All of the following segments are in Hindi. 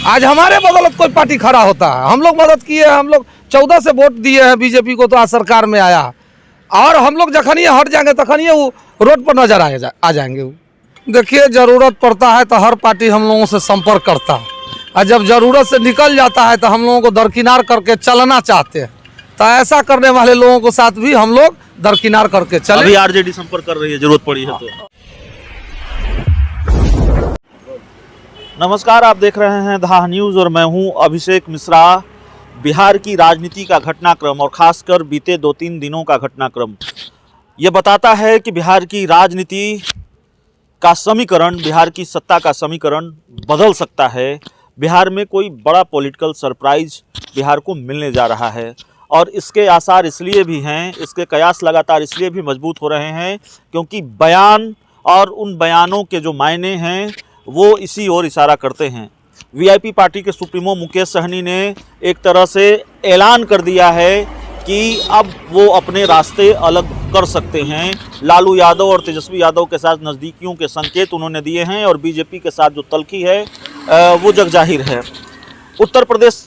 आज हमारे बदौलत कोई पार्टी खड़ा होता है। हम लोग मदद किए, हम लोग 14 से वोट दिए हैं बीजेपी को, तो आज सरकार में आया। और हम लोग जखन ये हट जाएंगे तखन ये वो रोड पर नजर आ जाएंगे। देखिए, ज़रूरत पड़ता है तो हर पार्टी हम लोगों से संपर्क करता है, और जब ज़रूरत से निकल जाता है तो हम लोगों को दरकिनार करके चलना चाहते हैं। तो ऐसा करने वाले लोगों के साथ भी हम लोग दरकिनार करके चले। अभी आरजेडी संपर्क कर रही है, जरूरत पड़ी है तो। नमस्कार, आप देख रहे हैं धा न्यूज़ और मैं हूं अभिषेक मिश्रा। बिहार की राजनीति का घटनाक्रम और खासकर बीते 2-3 दिनों का घटनाक्रम ये बताता है कि बिहार की राजनीति का समीकरण, बिहार की सत्ता का समीकरण बदल सकता है। बिहार में कोई बड़ा पॉलिटिकल सरप्राइज बिहार को मिलने जा रहा है, और इसके आसार इसलिए भी हैं, इसके कयास लगातार इसलिए भी मजबूत हो रहे हैं क्योंकि बयान और उन बयानों के जो मायने हैं वो इसी ओर इशारा करते हैं। वीआईपी पार्टी के सुप्रीमो मुकेश सहनी ने एक तरह से ऐलान कर दिया है कि अब वो अपने रास्ते अलग कर सकते हैं। लालू यादव और तेजस्वी यादव के साथ नज़दीकियों के संकेत उन्होंने दिए हैं, और बीजेपी के साथ जो तल्खी है वो जगजाहिर है। उत्तर प्रदेश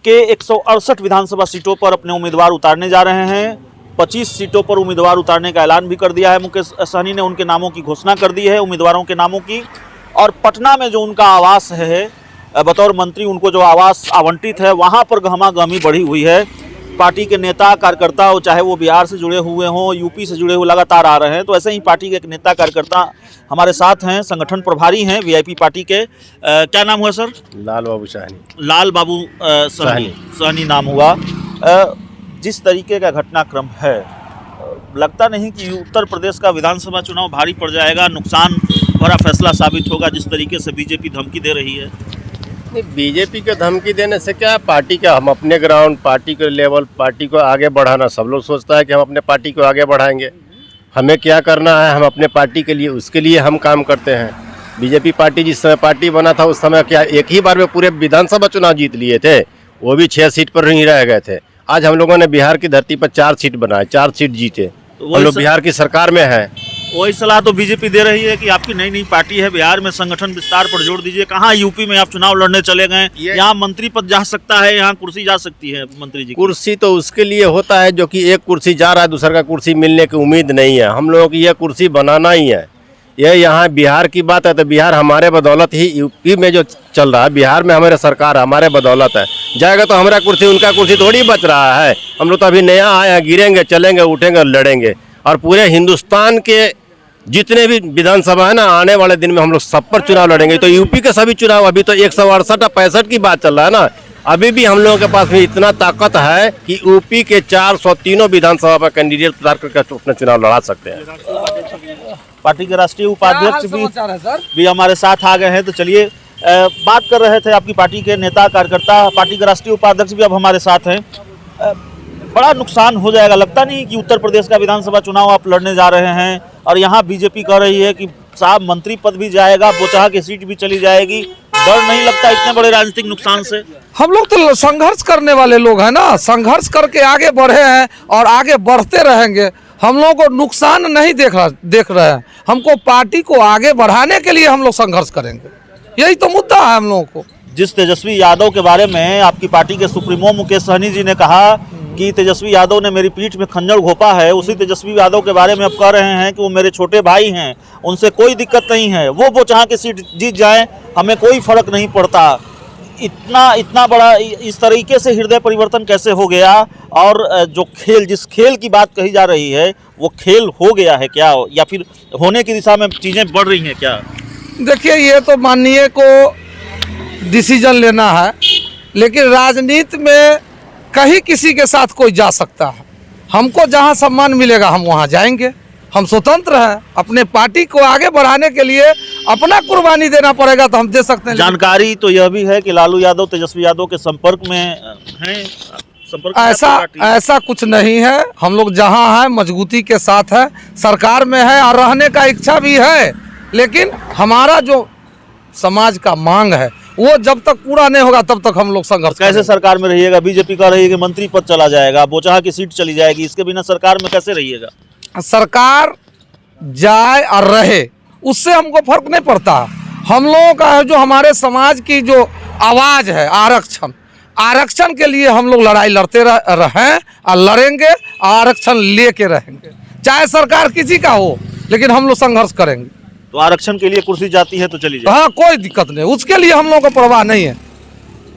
के 168 विधानसभा सीटों पर अपने उम्मीदवार उतारने जा रहे हैं। 25 सीटों पर उम्मीदवार उतारने का ऐलान भी कर दिया है मुकेश सहनी ने। उनके नामों की घोषणा कर दी है, उम्मीदवारों के नामों की। और पटना में जो उनका आवास है, बतौर मंत्री उनको जो आवास आवंटित है, वहाँ पर गहमागहमी बढ़ी हुई है। पार्टी के नेता कार्यकर्ता, चाहे वो बिहार से जुड़े हुए हों, यूपी से जुड़े हुए, लगातार आ रहे हैं। तो ऐसे ही पार्टी के एक नेता कार्यकर्ता हमारे साथ हैं, संगठन प्रभारी हैं वीआईपी पार्टी के। क्या नाम हुआ सर? लाल बाबू सहनी। लाल बाबू सहनी नाम हुआ। जिस तरीके का घटनाक्रम है, लगता नहीं कि उत्तर प्रदेश का विधानसभा चुनाव भारी पड़ जाएगा, नुकसान भरा फैसला साबित होगा जिस तरीके से बीजेपी धमकी दे रही है? नहीं, बीजेपी को धमकी देने से क्या, पार्टी का हम अपने ग्राउंड, पार्टी के लेवल, पार्टी को आगे बढ़ाना, सब लोग सोचता है कि हम अपने पार्टी को आगे बढ़ाएंगे। हमें क्या करना है, हम अपने पार्टी के लिए, उसके लिए हम काम करते हैं। बीजेपी पार्टी जिस समय पार्टी बना था उस समय क्या एक ही बार में पूरे विधानसभा चुनाव जीत लिए थे, वो भी 6 सीट पर नहीं रह गए थे। आज हम लोगों ने बिहार की धरती पर 4 सीट बनाए, 4 सीट जीते। तो हम लोग बिहार की सरकार में हैं। वही सलाह तो बीजेपी दे रही है कि आपकी नई नई पार्टी है, बिहार में संगठन विस्तार पर जोर दीजिए। कहाँ यूपी में आप चुनाव लड़ने चले गए? यहाँ मंत्री पद जा सकता है, यहाँ कुर्सी जा सकती है मंत्री जी। कुर्सी तो उसके लिए होता है जो कि एक कुर्सी जा रहा है, दूसरा का कुर्सी मिलने की उम्मीद नहीं है। हम लोगों की यह कुर्सी बनाना ही है। यह यहाँ बिहार की बात है तो बिहार हमारे बदौलत ही, यूपी में जो चल रहा है बिहार में हमारे सरकार हमारे बदौलत है। जाएगा तो हमारा कुर्सी, उनका कुर्सी थोड़ी बच रहा है। हम लोग तो अभी नया आए हैं, गिरेंगे, चलेंगे, उठेंगे, लड़ेंगे। और पूरे हिंदुस्तान के जितने भी विधानसभा है ना, आने वाले दिन में हम लोग सब पर चुनाव लड़ेंगे। तो यूपी के सभी चुनाव, अभी तो 168 और 65 की बात चल रहा है ना, अभी भी हम लोगों के पास में इतना ताकत है कि यूपी के 403 विधानसभा पर कैंडिडेट उतार करके अपना चुनाव लड़ा सकते हैं। पार्टी के राष्ट्रीय उपाध्यक्ष भी हमारे साथ आ गए हैं। तो चलिए, बात कर रहे थे आपकी पार्टी के नेता कार्यकर्ता, पार्टी के राष्ट्रीय उपाध्यक्ष भी अब हमारे साथ हैं। बड़ा नुकसान हो जाएगा, लगता नहीं कि उत्तर प्रदेश का विधानसभा चुनाव आप लड़ने जा रहे हैं और यहाँ बीजेपी कह रही है कि साहब मंत्री पद भी जाएगा, बोचहा की सीट भी चली जाएगी। डर नहीं लगता इतने बड़े राजनीतिक नुकसान से? हम लोग तो संघर्ष करने वाले लोग हैं ना, संघर्ष करके आगे बढ़े हैं और आगे बढ़ते रहेंगे। हम लोगों को नुकसान नहीं देख रहे हैं, हमको पार्टी को आगे बढ़ाने के लिए हम लोग संघर्ष करेंगे, यही तो मुद्दा है हम लोगों को। जिस तेजस्वी यादव के बारे में आपकी पार्टी के सुप्रीमो मुकेश सहनी जी ने कहा कि तेजस्वी यादव ने मेरी पीठ में खंजर घोंपा है, उसी तेजस्वी यादव के बारे में अब कह रहे हैं कि वो मेरे छोटे भाई हैं, उनसे कोई दिक्कत नहीं है, वो बोचहा की सीट जीत जाएं, हमें कोई फर्क नहीं पड़ता। इतना बड़ा इस तरीके से हृदय परिवर्तन कैसे हो गया? और जो खेल, जिस खेल की बात कही जा रही है, वो खेल हो गया है क्या, या फिर होने की दिशा में चीज़ें बढ़ रही हैं क्या? देखिए, ये तो माननीय को डिसीजन लेना है, लेकिन राजनीति में कहीं किसी के साथ कोई जा सकता है। हमको जहां सम्मान मिलेगा हम वहां जाएंगे। हम स्वतंत्र हैं, अपने पार्टी को आगे बढ़ाने के लिए अपना कुर्बानी देना पड़ेगा तो हम दे सकते हैं। जानकारी तो यह भी है कि लालू यादव तेजस्वी यादव के संपर्क में हैं। ऐसा कुछ नहीं है। हम लोग जहां हैं मजबूती के साथ है, सरकार में है और रहने का इच्छा भी है, लेकिन हमारा जो समाज का मांग है वो जब तक पूरा नहीं होगा तब तक हम लोग संघर्ष। कैसे सरकार में रहिएगा? बीजेपी कह रही है कि मंत्री पद चला जाएगा, बोचहा की सीट चली जाएगी, इसके बिना सरकार में कैसे रहिएगा? सरकार जाए और रहे उससे हमको फर्क नहीं पड़ता। हम लोगों का है जो हमारे समाज की जो आवाज़ है आरक्षण, आरक्षण के लिए हम लोग लड़ाई लड़ते रहें और लड़ेंगे, आरक्षण लेके रहेंगे, चाहे सरकार किसी का हो, लेकिन हम लोग संघर्ष करेंगे। तो आरक्षण के लिए कुर्सी जाती है तो चली जाए। हाँ, कोई दिक्कत नहीं, उसके लिए हम लोगों को परवाह नहीं है।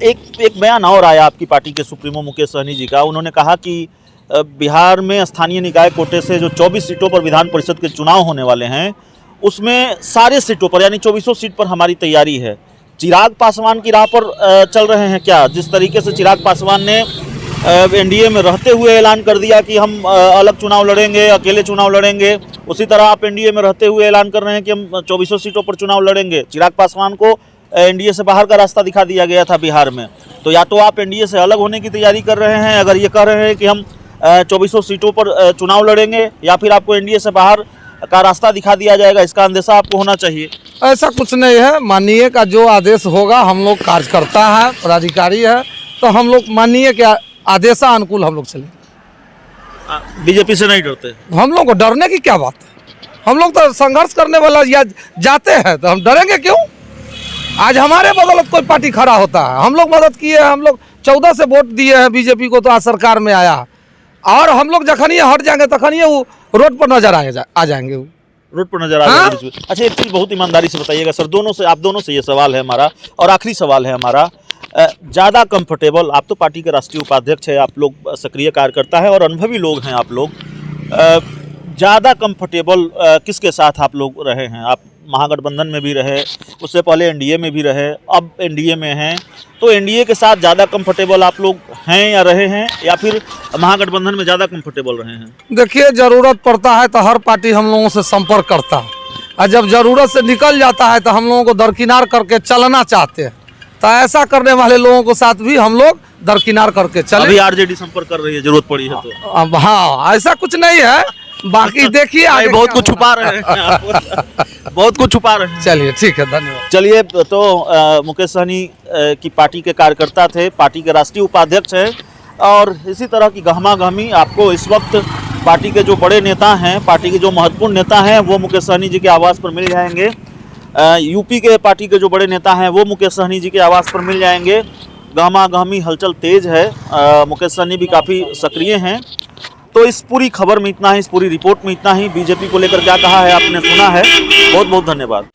एक बयान और आया आपकी पार्टी के सुप्रीमो मुकेश सहनी जी का। उन्होंने कहा कि बिहार में स्थानीय निकाय कोटे से जो 24 सीटों पर विधान परिषद के चुनाव होने वाले हैं, उसमें सारे सीटों पर यानी 24 सीट पर हमारी तैयारी है। चिराग पासवान की राह पर चल रहे हैं क्या? जिस तरीके से चिराग पासवान ने एनडीए में रहते हुए ऐलान कर दिया कि हम अलग चुनाव लड़ेंगे, अकेले चुनाव लड़ेंगे, उसी तरह आप एनडीए में रहते हुए ऐलान कर रहे हैं कि हम 24 सीटों पर चुनाव लड़ेंगे। चिराग पासवान को एनडीए से बाहर का रास्ता दिखा दिया गया था बिहार में। तो या तो आप एनडीए से अलग होने की तैयारी कर रहे हैं, अगर ये कह रहे हैं कि हम 24 सीटों पर चुनाव लड़ेंगे, या फिर आपको एनडीए से बाहर का रास्ता दिखा दिया जाएगा, इसका अंदेशा आपको होना चाहिए। ऐसा कुछ नहीं है, माननीय का जो आदेश होगा, हम लोग कार्यकर्ता है, पदाधिकारी है, तो हम लोग माननीय के आदेशानुकूल हम लोग चलेंगे। बीजेपी से नहीं डरते? हम लोग को डरने की क्या बात है, हम लोग तो संघर्ष करने वाला या जाते हैं, तो हम डरेंगे क्यों? आज हमारे बदौलत कोई पार्टी खड़ा होता है, हम लोग मदद किए हैं, हम लोग 14 से वोट दिए हैं बीजेपी को, तो आज सरकार में आया, और हम लोग जखनी हट जाएंगे तखनी वो रोड पर नजर आ जाएंगे, वो रोड पर नजर आ हाँ? रहे हैं। अच्छा, एक चीज़ बहुत ईमानदारी से बताइएगा सर, आप दोनों से ये सवाल है हमारा, और आखिरी सवाल है हमारा। ज़्यादा कंफर्टेबल, आप तो पार्टी के राष्ट्रीय उपाध्यक्ष है, आप लोग सक्रिय कार्यकर्ता है और अनुभवी लोग हैं आप लोग, ज़्यादा कंफर्टेबल किसके साथ आप लोग रहे हैं? आप महागठबंधन में भी रहे, उससे पहले एनडीए में भी रहे, अब एनडीए में हैं, तो एनडीए के साथ ज़्यादा कंफर्टेबल आप लोग हैं या रहे हैं, या फिर महागठबंधन में ज़्यादा कंफर्टेबल रहे हैं? देखिए, ज़रूरत पड़ता है तो हर पार्टी हम लोगों से संपर्क करता है, और जब ज़रूरत से निकल जाता है तो हम लोगों को दरकिनार करके चलना चाहते हैं, तो ऐसा करने वाले लोगों के साथ भी हम लोग दरकिनार करके चले। अभी आरजेडी संपर्क कर रही है, जरूरत पड़ी है तो? अब हाँ, ऐसा कुछ नहीं है, बाकी देखिए आगे बहुत क्या कुछ होगा। छुपा रहे हैं आप। बहुत कुछ छुपा रहे हैं। चलिए ठीक है, धन्यवाद। चलिए, तो मुकेश सहनी की पार्टी के कार्यकर्ता थे, पार्टी के राष्ट्रीय उपाध्यक्ष हैं, और इसी तरह की गहमा गहमी आपको इस वक्त पार्टी के जो बड़े नेता हैं, पार्टी के जो महत्वपूर्ण नेता हैं, वो मुकेश सहनी जी के आवास पर मिल जाएंगे। यूपी के पार्टी के जो बड़े नेता हैं वो मुकेश सहनी जी के आवास पर मिल जाएंगे। गहमा गहमी हलचल तेज है, मुकेश सहनी भी काफ़ी सक्रिय हैं। तो इस पूरी खबर में इतना ही, इस पूरी रिपोर्ट में इतना ही। बीजेपी को लेकर क्या कहा है आपने सुना है। बहुत बहुत धन्यवाद।